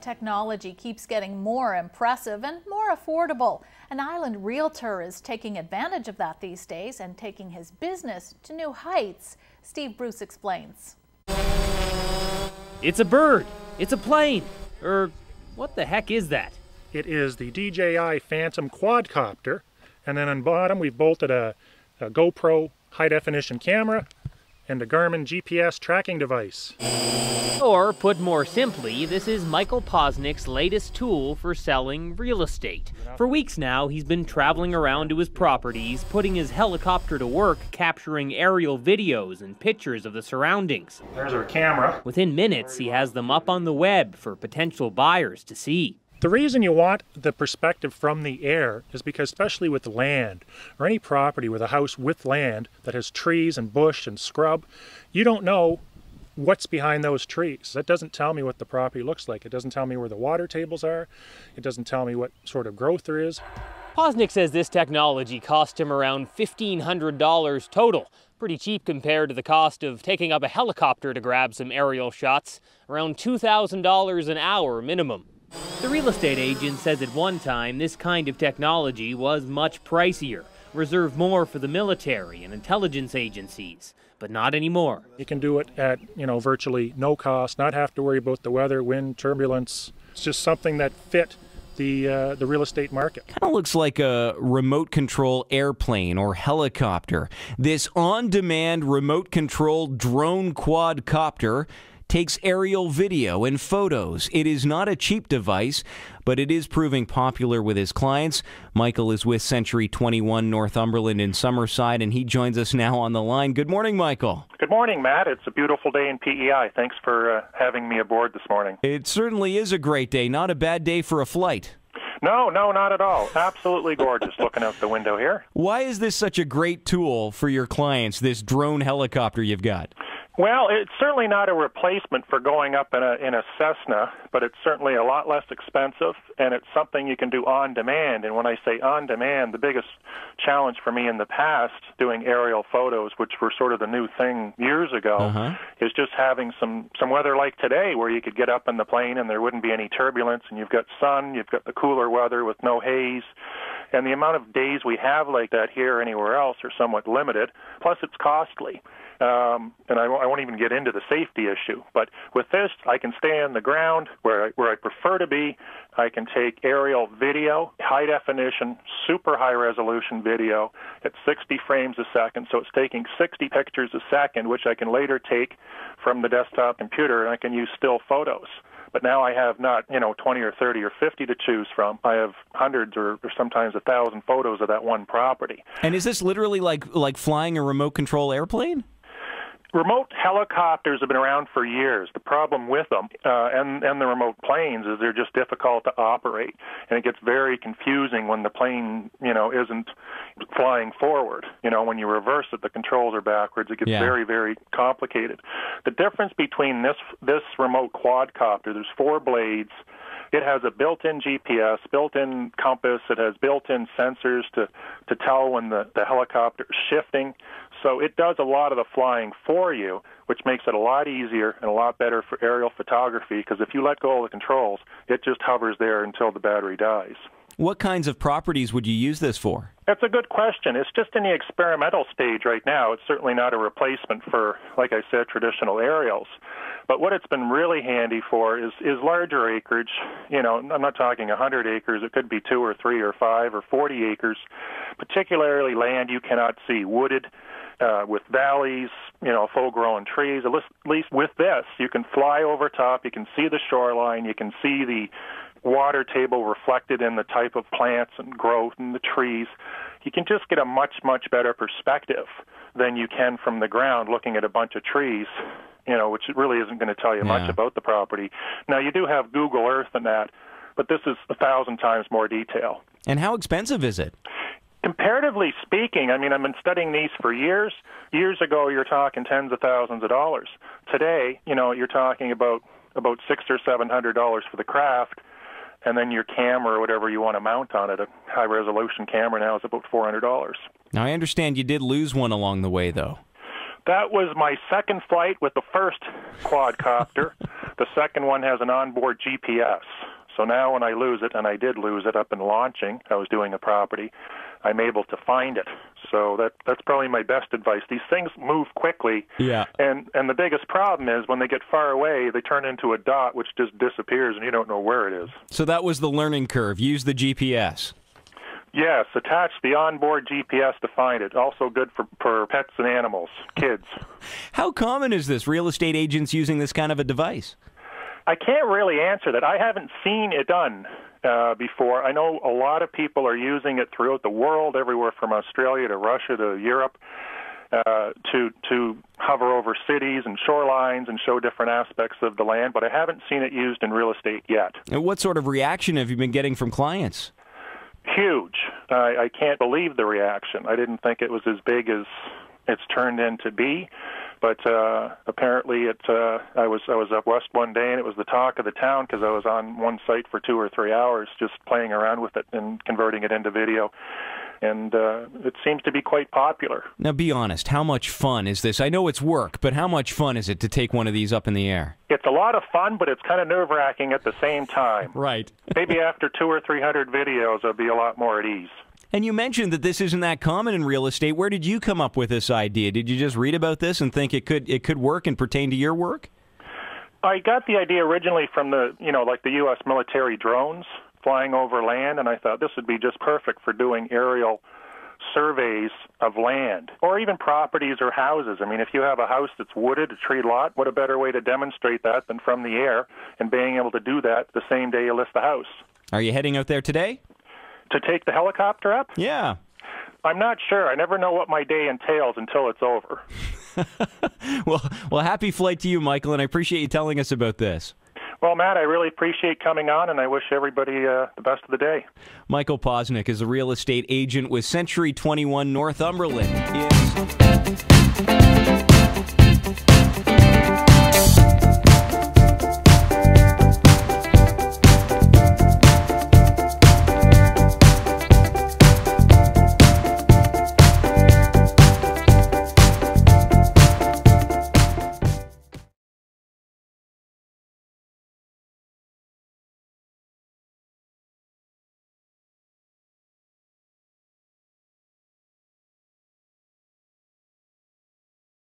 technology keeps getting more impressive and more affordable. An island realtor is taking advantage of that these days and taking his business to new heights. Steve Bruce explains. It's a bird. It's a plane. What the heck is that? It is the DJI Phantom Quadcopter, and then on bottom we've bolted a GoPro high-definition camera and a Garmin GPS tracking device. Or, put more simply, this is Michael Posnick's latest tool for selling real estate. For weeks now, he's been traveling around to his properties, putting his helicopter to work, capturing aerial videos and pictures of the surroundings. There's our camera. Within minutes, he has them up on the web for potential buyers to see. The reason you want the perspective from the air is because, especially with land, or any property with a house with land that has trees and bush and scrub, you don't know what's behind those trees. That doesn't tell me what the property looks like. It doesn't tell me where the water tables are. It doesn't tell me what sort of growth there is. Posnick says this technology cost him around $1,500 total. Pretty cheap compared to the cost of taking up a helicopter to grab some aerial shots. Around $2,000 an hour minimum. The real estate agent says at one time this kind of technology was much pricier, reserved more for the military and intelligence agencies, but not anymore. You can do it at, virtually no cost, not have to worry about the weather, wind, turbulence. It's just something that fit the real estate market. Kind of looks like a remote control airplane or helicopter. This on-demand remote control drone quadcopter takes aerial video and photos. It is not a cheap device, but it is proving popular with his clients. Michael is with Century 21 Northumberland in Summerside, and he joins us now on the line. Good morning, Michael. Good morning, Matt. It's a beautiful day in PEI. Thanks for having me aboard this morning. It certainly is a great day. Not a bad day for a flight. No, not at all. Absolutely gorgeous looking out the window here. Why is this such a great tool for your clients, this drone helicopter you've got? Well, it's certainly not a replacement for going up in a Cessna, but it's certainly a lot less expensive, and it's something you can do on demand. And when I say on demand, the biggest challenge for me in the past doing aerial photos, which were sort of the new thing years ago, is just having some weather like today where you could get up in the plane and there wouldn't be any turbulence, and you've got sun, you've got the cooler weather with no haze. And the amount of days we have like that here or anywhere else are somewhat limited, plus it's costly. And I won't even get into the safety issue. But with this, I can stay on the ground where I prefer to be. I can take aerial video, high-definition, super high-resolution video at 60 frames a second. So it's taking 60 pictures a second, which I can later take from the desktop computer, and I can use still photos. But now I have not, 20 or 30 or 50 to choose from. I have hundreds or sometimes 1,000 photos of that one property. And is this literally like flying a remote control airplane? Remote helicopters have been around for years. The problem with them and the remote planes is they're just difficult to operate, and it gets very confusing when the plane, isn't flying forward. When you reverse it, the controls are backwards. It gets very, very complicated. The difference between this remote quadcopter, there's 4 blades. It has a built-in GPS, built-in compass. It has built-in sensors to tell when the helicopter is shifting. So it does a lot of the flying for you, which makes it a lot easier and a lot better for aerial photography, because if you let go of the controls, it just hovers there until the battery dies. What kinds of properties would you use this for? That's a good question. It's just in the experimental stage right now. It's certainly not a replacement for, like I said, traditional aerials. But what it's been really handy for is larger acreage. I'm not talking 100 acres. It could be 2 or 3 or 5 or 40 acres, particularly land you cannot see, wooded, with valleys, full-grown trees. At least with this, you can fly over top, you can see the shoreline, you can see the water table reflected in the type of plants and growth and the trees. You can just get a much, much better perspective than you can from the ground looking at a bunch of trees, which really isn't going to tell you much about the property. Now, you do have Google Earth and that, but this is 1,000 times more detail. And how expensive is it? Comparatively speaking, I've been studying these for years. Years ago, you're talking tens of thousands of dollars. Today, you're talking about $600 or $700 for the craft, and then your camera or whatever you want to mount on it. A high-resolution camera now is about $400. Now, I understand you did lose one along the way, though. That was my second flight with the first quadcopter. The second one has an onboard GPS. So now when I lose it, and I did lose it up in launching, I was doing a property, I'm able to find it. So that's probably my best advice. These things move quickly, Yeah. and the biggest problem is when they get far away, they turn into a dot which just disappears and you don't know where it is. So that was the learning curve. Use the GPS. Yes, attach the onboard GPS to find it. Also good for pets and animals, kids. How common is this, real estate agents using this kind of a device? I can't really answer that. I haven't seen it done before. I know a lot of people are using it throughout the world, everywhere from Australia to Russia to Europe, to hover over cities and shorelines and show different aspects of the land, but I haven't seen it used in real estate yet. And what sort of reaction have you been getting from clients? Huge. I can't believe the reaction. I didn't think it was as big as it's turned in to be, but apparently I was up west one day and it was the talk of the town because I was on one site for 2 or 3 hours just playing around with it and converting it into video. And it seems to be quite popular. Now, be honest. How much fun is this? I know it's work, but how much fun is it to take one of these up in the air? It's a lot of fun, but it's kind of nerve-wracking at the same time. Right. Maybe after 200 or 300 videos, I'll be a lot more at ease. And you mentioned that this isn't that common in real estate. Where did you come up with this idea? Did you just read about this and think it could work and pertain to your work? I got the idea originally from the U.S. military drones flying over land, and I thought this would be just perfect for doing aerial surveys of land, or even properties or houses. I mean, if you have a house that's wooded, a tree lot, what a better way to demonstrate that than from the air, and being able to do that the same day you list the house. Are you heading out there today? To take the helicopter up? Yeah. I'm not sure. I never know what my day entails until it's over. Well, happy flight to you, Michael, and I appreciate you telling us about this. Well, Matt, I really appreciate coming on, and I wish everybody the best of the day. Michael Posnick is a real estate agent with Century 21 Northumberland.